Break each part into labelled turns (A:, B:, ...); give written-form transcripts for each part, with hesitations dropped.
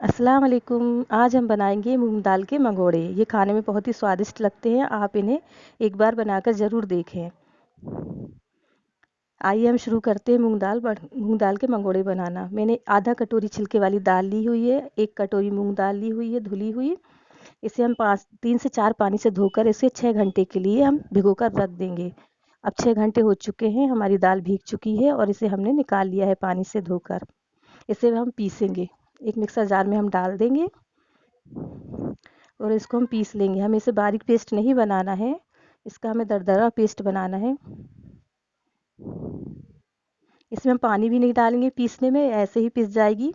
A: अस्सलाम वालेकुम। आज हम बनाएंगे मूंग दाल के मंगोड़े। ये खाने में बहुत ही स्वादिष्ट लगते हैं। आप इन्हें एक बार बनाकर ज़रूर देखें। आइए हम शुरू करते हैं मूंग दाल के मंगोड़े बनाना। मैंने आधा कटोरी छिलके वाली दाल ली हुई है, 1 कटोरी मूंग दाल ली हुई है धुली हुई। इसे हम 3 से 4 पानी से धोकर इसे 6 घंटे के लिए हम भिगोकर रख देंगे। अब 6 घंटे हो चुके हैं, हमारी दाल भीग चुकी है और इसे हमने निकाल लिया है पानी से धोकर। इसे हम पीसेंगे। एक मिक्सर जार में हम डाल देंगे और इसको हम पीस लेंगे। हमें इसे बारीक पेस्ट नहीं बनाना है, इसका हमें दरदरा पेस्ट बनाना है। इसमें हम पानी भी नहीं डालेंगे पीसने में, ऐसे ही पिस जाएगी।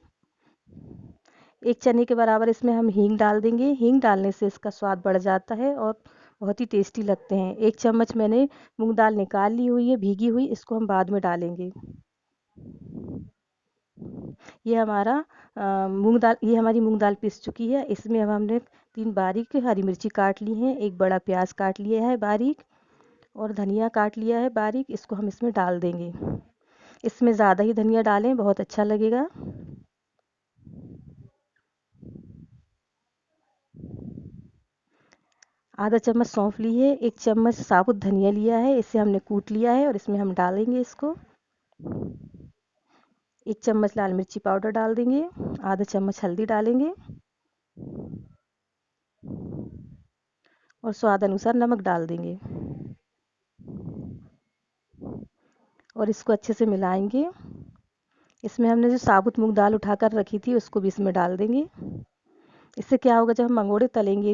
A: 1 चने के बराबर इसमें हम हींग डाल देंगे। हींग डालने से इसका स्वाद बढ़ जाता है और बहुत ही टेस्टी लगते हैं। 1 चम्मच मैंने मूंग दाल निकाल ली हुई है भीगी हुई, इसको हम बाद में डालेंगे। ये हमारा ये हमारी मूंग दाल पिस चुकी है। इसमें अब हमने 3 बारीक हरी मिर्ची काट ली हैं, 1 बड़ा प्याज काट लिया है बारीक और धनिया काट लिया है बारीक। इसको हम इसमें डाल देंगे। इसमें ज़्यादा ही धनिया डालें, बहुत अच्छा लगेगा। आधा चम्मच सौंफ ली है, 1 चम्मच साबुत धनिया लिया है, इसे हमने कूट लिया है और इसमें हम डालेंगे इसको। 1 चम्मच लाल मिर्ची पाउडर डाल देंगे, आधा चम्मच हल्दी डालेंगे और स्वाद अनुसार नमक डाल देंगे और इसको अच्छे से मिलाएंगे। इसमें हमने जो साबुत मूंग दाल उठाकर रखी थी उसको भी इसमें डाल देंगे। इससे क्या होगा, जब हम मंगोड़े तलेंगे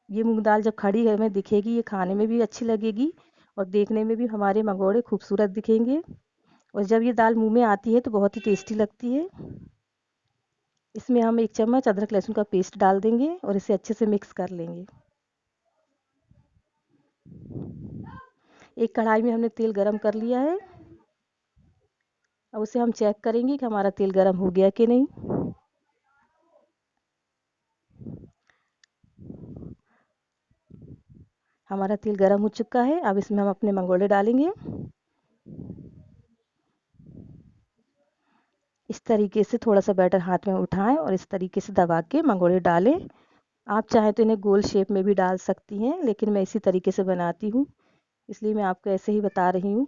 A: ये मूंग दाल जब खड़ी हमें दिखेगी, ये खाने में भी अच्छी लगेगी और देखने में भी हमारे मंगोड़े खूबसूरत दिखेंगे। और जब ये दाल मुंह में आती है तो बहुत ही टेस्टी लगती है। इसमें हम 1 चम्मच अदरक लहसुन का पेस्ट डाल देंगे और इसे अच्छे से मिक्स कर लेंगे। एक कढ़ाई में हमने तेल गरम कर लिया है। अब उसे हम चेक करेंगे कि हमारा तेल गरम हो गया कि नहीं। हमारा तेल गरम हो चुका है। अब इसमें हम अपने मंगोड़े डालेंगे। इस तरीके से थोड़ा सा बैटर हाथ में उठाएं और इस तरीके से दबा के मंगोड़े डालें। आप चाहें तो इन्हें गोल शेप में भी डाल सकती हैं, लेकिन मैं इसी तरीके से बनाती हूँ, इसलिए मैं आपको ऐसे ही बता रही हूँ।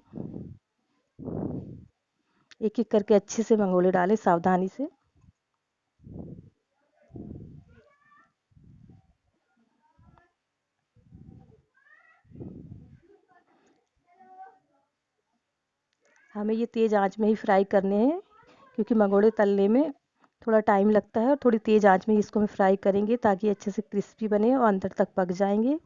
A: एक एक करके अच्छे से मंगोड़े डालें सावधानी से। हमें ये तेज़ आंच में ही फ्राई करने हैं, क्योंकि मंगोड़े तलने में थोड़ा टाइम लगता है और थोड़ी तेज़ आंच में ही इसको हम फ्राई करेंगे ताकि अच्छे से क्रिस्पी बने और अंदर तक पक जाएंगे।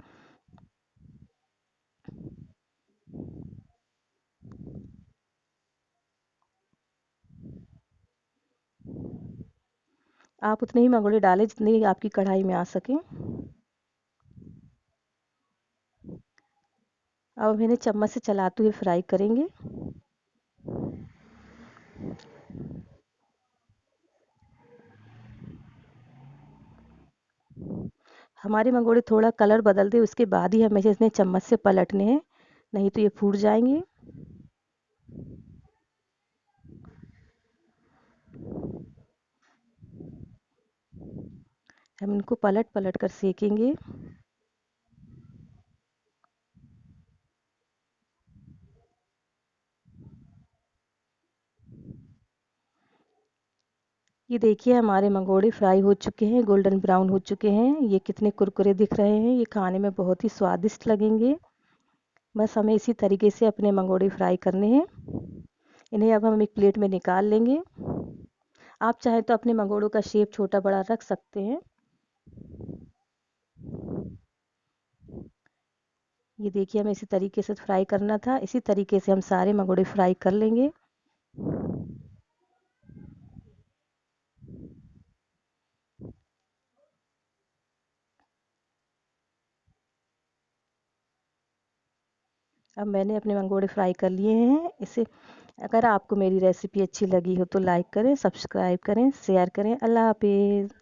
A: आप उतने ही मंगोड़े डालें जितने आपकी कढ़ाई में आ सकें। अब हम इन्हें चम्मच से चलाते हुए फ्राई करेंगे। हमारे मंगोड़े थोड़ा कलर बदल दे उसके बाद ही हमें इन्हें चम्मच से पलटने हैं, नहीं तो ये फूट जाएंगे। हम इनको पलट पलट कर सेकेंगे। ये देखिए हमारे मंगोड़े फ्राई हो चुके हैं, गोल्डन ब्राउन हो चुके हैं। ये कितने कुरकुरे दिख रहे हैं, ये खाने में बहुत ही स्वादिष्ट लगेंगे। बस हमें इसी तरीके से अपने मंगोड़े फ्राई करने हैं। इन्हें अब हम एक प्लेट में निकाल लेंगे। आप चाहें तो अपने मंगोड़ों का शेप छोटा बड़ा रख सकते हैं। ये देखिए हमें इसी तरीके से फ्राई करना था, इसी तरीके से हम सारे मंगोड़े फ्राई कर लेंगे। अब मैंने अपने मंगोड़े फ्राई कर लिए हैं। इसे अगर आपको मेरी रेसिपी अच्छी लगी हो तो लाइक करें, सब्सक्राइब करें, शेयर करें। अल्लाह हाफिज़।